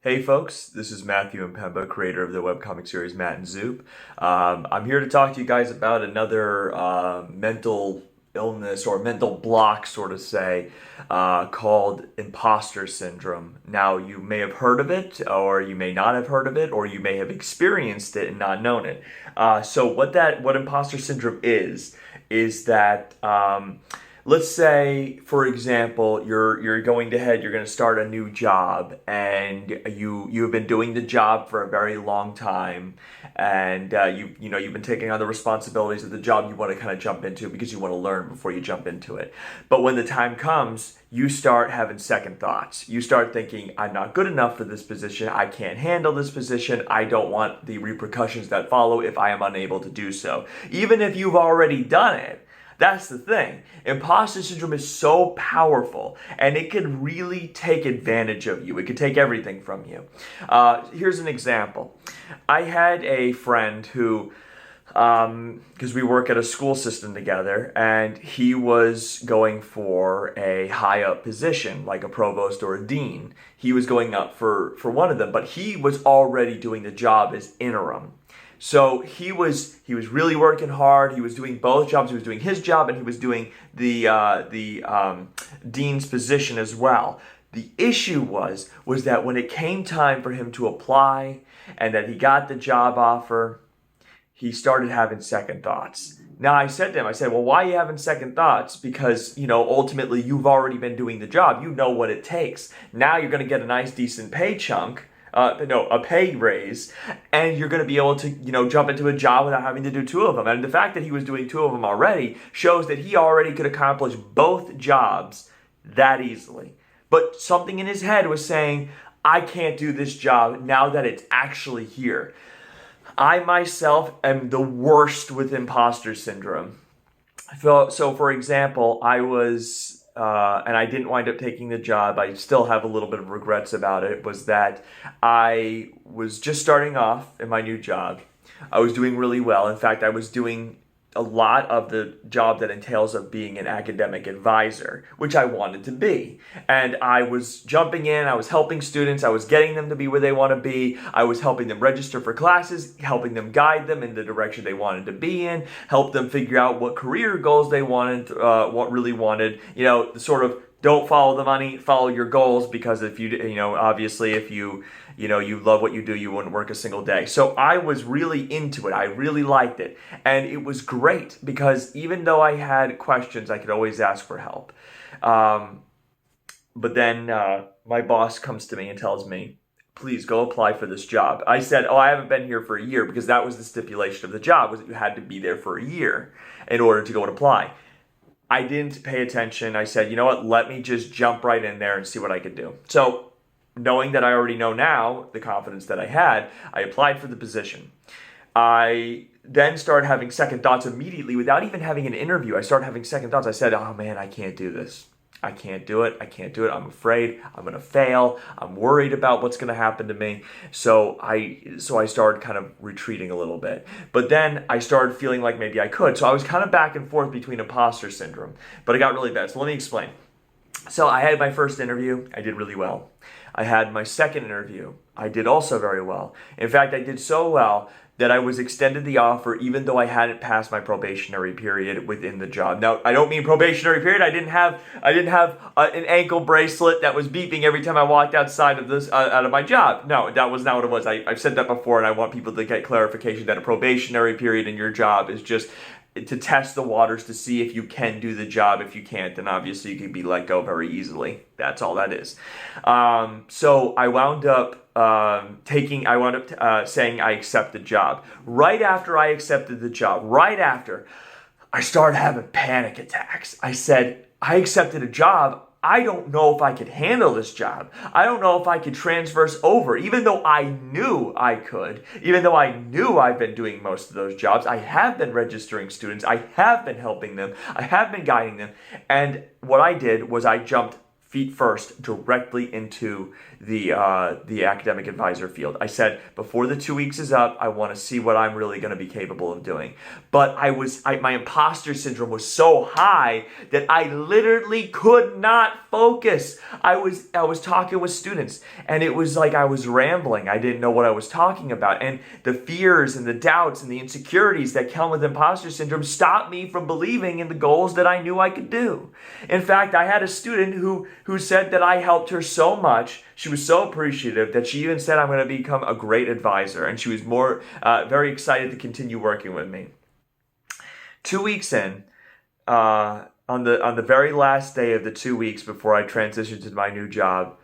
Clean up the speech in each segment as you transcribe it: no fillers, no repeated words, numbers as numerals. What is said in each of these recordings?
Hey folks, this is Matthew Mpemba, creator of the webcomic series Matt and Zoop. I'm here to talk to you guys about another mental illness or mental block, sort of say, called Imposter Syndrome. Now, you may have heard of it, or you may not have heard of it, or you may have experienced it and not known it. So what Imposter Syndrome is that let's say, for example, you're going you're going to start a new job, and you've been doing the job for a very long time, and you've been taking on the responsibilities of the job you want to kind of jump into because you want to learn before you jump into it. But when the time comes, you start having second thoughts. You start thinking, I'm not good enough for this position. I can't handle this position. I don't want the repercussions that follow if I am unable to do so. Even if you've already done it. That's the thing. Imposter syndrome is so powerful, and it can really take advantage of you. It can take everything from you. Here's an example. I had a friend who, because we work at a school system together, and he was going for a high up position, like a provost or a dean. He was going up for one of them, but he was already doing the job as interim. So he was really working hard. He was doing both jobs. He was doing his job, and he was doing the dean's position as well. The issue was that when it came time for him to apply and that he got the job offer, he started having second thoughts. Now I said to him, well, why are you having second thoughts? Because, ultimately you've already been doing the job. You know what it takes. Now you're going to get a nice decent pay chunk. A pay raise, and you're going to be able to, jump into a job without having to do two of them. And the fact that he was doing two of them already shows that he already could accomplish both jobs that easily. But something in his head was saying, I can't do this job now that it's actually here. I myself am the worst with imposter syndrome. So for example, I was and I didn't wind up taking the job. I still have a little bit of regrets about it, was that I was just starting off in my new job. I was doing really well. In fact, I was doing a lot of the job that entails of being an academic advisor, which I wanted to be. And I was jumping in, I was helping students, I was getting them to be where they want to be, I was helping them register for classes, helping them guide them in the direction they wanted to be in, help them figure out what career goals they wanted, what really wanted, the sort of don't follow the money, follow your goals, because if obviously if you love what you do, you wouldn't work a single day. So I was really into it. I really liked it. And it was great because even though I had questions, I could always ask for help. But then my boss comes to me and tells me, please go apply for this job. I said, I haven't been here for a year, because that was the stipulation of the job, was that you had to be there for a year in order to go and apply. I didn't pay attention. I said, you know what, let me just jump right in there and see what I could do. So knowing that I already know now, the confidence that I had, I applied for the position. I then started having second thoughts immediately without even having an interview. I started having second thoughts. I said, oh man, I can't do this. I can't do it. I'm afraid I'm going to fail. I'm worried about what's going to happen to me. So I started kind of retreating a little bit. But then I started feeling like maybe I could. So I was kind of back and forth between imposter syndrome. But it got really bad. So let me explain. So I had my first interview. I did really well. I had my second interview. I did also very well. In fact, I did so well that I was extended the offer even though I hadn't passed my probationary period within the job. Now, I don't mean probationary period. I didn't have an ankle bracelet that was beeping every time I walked outside of out of my job. No, that was not what it was. I've said that before, and I want people to get clarification that a probationary period in your job is just to test the waters to see if you can do the job. If you can't, then obviously you can be let go very easily. That's all that is. So I wound up saying I accept the job. Right after I accepted the job, I started having panic attacks. I said, I accepted a job. I don't know if I could handle this job. I don't know if I could transverse over, even though I knew I could, even though I knew I've been doing most of those jobs. I have been registering students. I have been helping them. I have been guiding them. And what I did was I jumped feet first directly into the academic advisor field. I said, before the 2 weeks is up, I want to see what I'm really going to be capable of doing. But my imposter syndrome was so high that I literally could not focus. I was talking with students, and it was like I was rambling. I didn't know what I was talking about. And the fears and the doubts and the insecurities that come with imposter syndrome stopped me from believing in the goals that I knew I could do. In fact, I had a student who said that I helped her so much. She was so appreciative that she even said I'm going to become a great advisor, and she was very excited to continue working with me. 2 weeks in, on the very last day of the 2 weeks before I transitioned to my new job,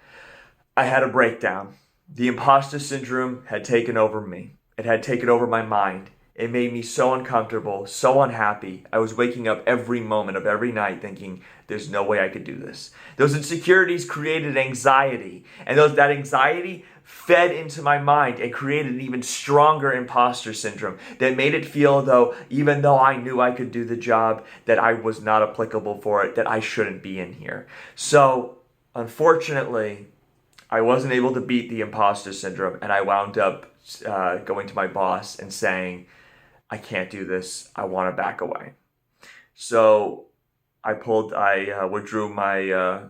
I had a breakdown. The imposter syndrome had taken over me. It had taken over my mind. It made me so uncomfortable, so unhappy. I was waking up every moment of every night thinking, there's no way I could do this. Those insecurities created anxiety, and that anxiety fed into my mind and created an even stronger imposter syndrome that made it feel though, even though I knew I could do the job, that I was not applicable for it, that I shouldn't be in here. So, unfortunately, I wasn't able to beat the imposter syndrome, and I wound up going to my boss and saying, I can't do this. I want to back away. So I withdrew my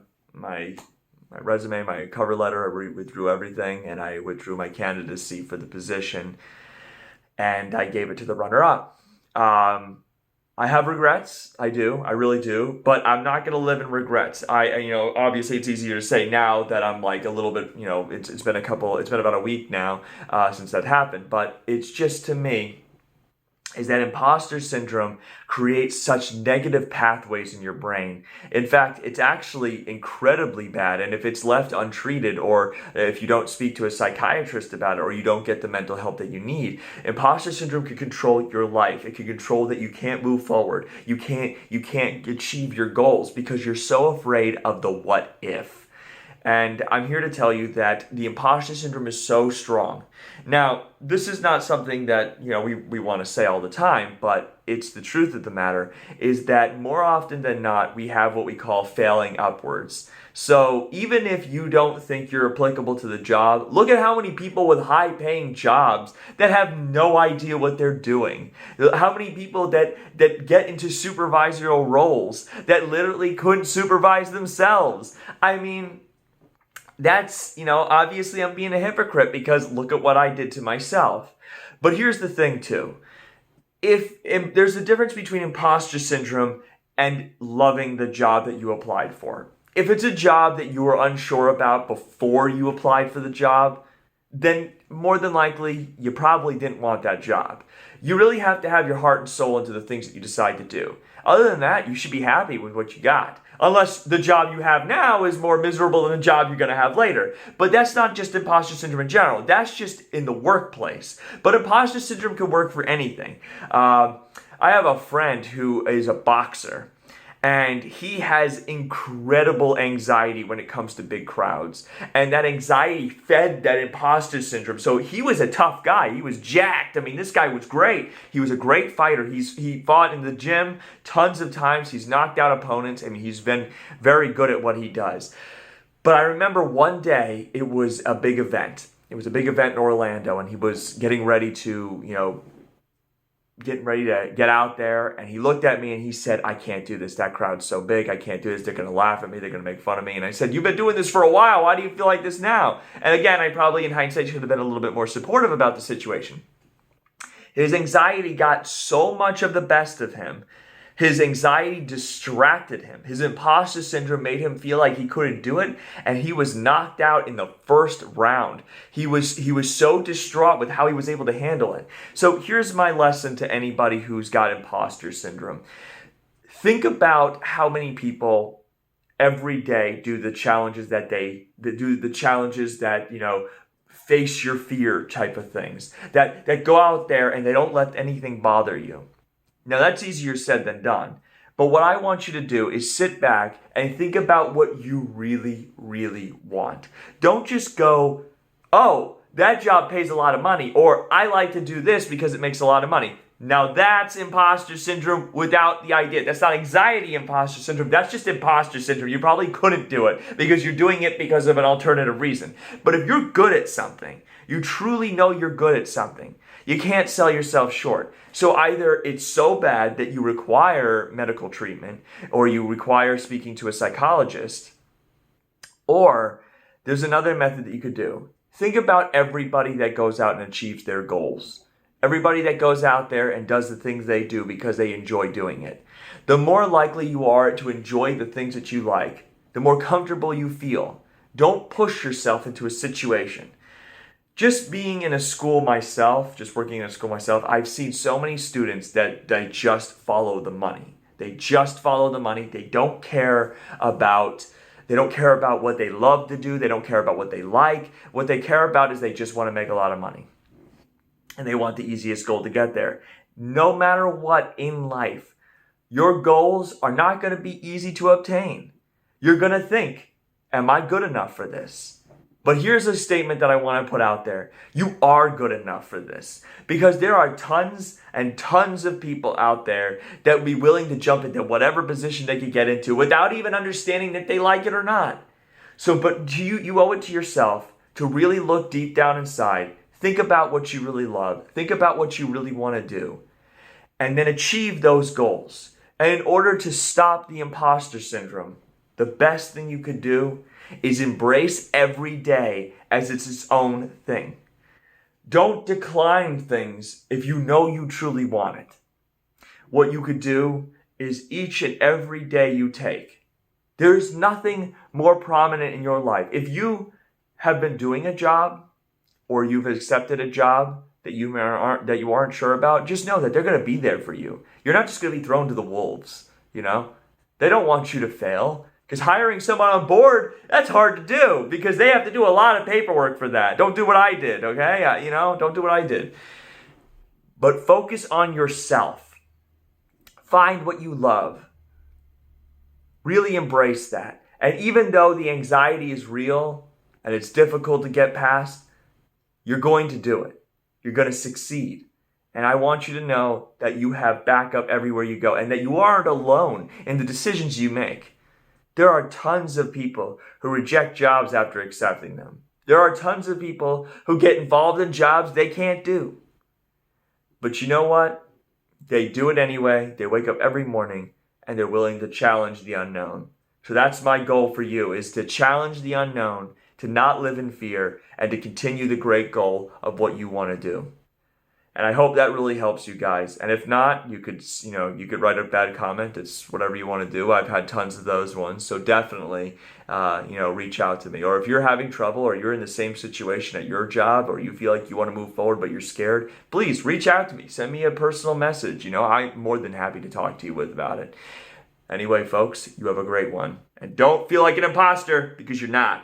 resume, my cover letter. I withdrew everything, and I withdrew my candidacy for the position, and I gave it to the runner-up. I have regrets. I do. I really do. But I'm not going to live in regrets. Obviously it's easier to say now that I'm like a little bit, it's been about a week now since that happened. But it's just, to me, is that imposter syndrome creates such negative pathways in your brain. In fact, it's actually incredibly bad. And if it's left untreated, or if you don't speak to a psychiatrist about it, or you don't get the mental help that you need, imposter syndrome can control your life. It can control that you can't move forward. You can't achieve your goals because you're so afraid of the what if. And I'm here to tell you that the imposter syndrome is so strong. Now, this is not something that, we want to say all the time, but it's the truth of the matter, is that more often than not, we have what we call failing upwards. So even if you don't think you're applicable to the job, look at how many people with high-paying jobs that have no idea what they're doing. How many people that get into supervisorial roles that literally couldn't supervise themselves. I mean, that's, obviously I'm being a hypocrite because look at what I did to myself. But here's the thing too. If there's a difference between imposter syndrome and loving the job that you applied for. If it's a job that you were unsure about before you applied for the job, then more than likely you probably didn't want that job. You really have to have your heart and soul into the things that you decide to do. Other than that, you should be happy with what you got. Unless the job you have now is more miserable than the job you're going to have later. But that's not just imposter syndrome in general. That's just in the workplace. But imposter syndrome can work for anything. I have a friend who is a boxer. And he has incredible anxiety when it comes to big crowds. And that anxiety fed that imposter syndrome. So he was a tough guy. He was jacked. I mean, this guy was great. He was a great fighter. He fought in the gym tons of times. He's knocked out opponents. I mean, he's been very good at what he does. But I remember one day it was a big event. It was a big event in Orlando, and he was getting ready to, get out there, and he looked at me and he said, I can't do this. That crowd's so big. I can't do this. They're going to laugh at me. They're going to make fun of me. And I said, you've been doing this for a while. Why do you feel like this now? And again, I probably in hindsight should have been a little bit more supportive about the situation. His anxiety got so much of the best of him. His anxiety distracted him. His imposter syndrome made him feel like he couldn't do it, and he was knocked out in the first round. He was so distraught with how he was able to handle it. So here's my lesson to anybody who's got imposter syndrome. Think about how many people every day do the challenges that face your fear type of things, that go out there and they don't let anything bother you. Now, that's easier said than done. But what I want you to do is sit back and think about what you really, really want. Don't just go, oh, that job pays a lot of money, or I like to do this because it makes a lot of money. Now that's imposter syndrome without the idea. That's not anxiety imposter syndrome. That's just imposter syndrome. You probably couldn't do it because you're doing it because of an alternative reason. But if you're good at something, you truly know you're good at something, you can't sell yourself short. So either it's so bad that you require medical treatment, or you require speaking to a psychologist, or there's another method that you could do. Think about everybody that goes out and achieves their goals. Everybody that goes out there and does the things they do because they enjoy doing it. The more likely you are to enjoy the things that you like, the more comfortable you feel. Don't push yourself into a situation. Just being in a school myself, just working in a school myself, I've seen so many students that just follow the money. They just follow the money. They don't care about what they love to do. They don't care about what they like. What they care about is they just want to make a lot of money. And they want the easiest goal to get there. No matter what in life, your goals are not going to be easy to obtain. You're going to think, am I good enough for this? But here's a statement that I want to put out there. You are good enough for this. Because there are tons and tons of people out there that would be willing to jump into whatever position they could get into without even understanding that they like it or not. So, but you owe it to yourself to really look deep down inside. Think about what you really love. Think about what you really want to do. And then achieve those goals. And in order to stop the imposter syndrome, the best thing you could do is embrace every day as it's its own thing. Don't decline things if you know you truly want it. What you could do is each and every day you take. There's nothing more prominent in your life. If you have been doing a job or you've accepted a job that you aren't sure about, just know that they're going to be there for you. You're not just going to be thrown to the wolves, you know? They don't want you to fail. Because hiring someone on board, that's hard to do because they have to do a lot of paperwork for that. Don't do what I did, okay? Don't do what I did. But focus on yourself. Find what you love. Really embrace that. And even though the anxiety is real and it's difficult to get past, you're going to do it. You're going to succeed. And I want you to know that you have backup everywhere you go and that you aren't alone in the decisions you make. There are tons of people who reject jobs after accepting them. There are tons of people who get involved in jobs they can't do. But you know what? They do it anyway. They wake up every morning and they're willing to challenge the unknown. So that's my goal for you, is to challenge the unknown, to not live in fear, and to continue the great goal of what you want to do. And I hope that really helps you guys. And if not, you could write a bad comment. It's whatever you want to do. I've had tons of those ones. So definitely, reach out to me. Or if you're having trouble or you're in the same situation at your job or you feel like you want to move forward but you're scared, please reach out to me. Send me a personal message. I'm more than happy to talk to you about it. Anyway, folks, you have a great one. And don't feel like an imposter because you're not.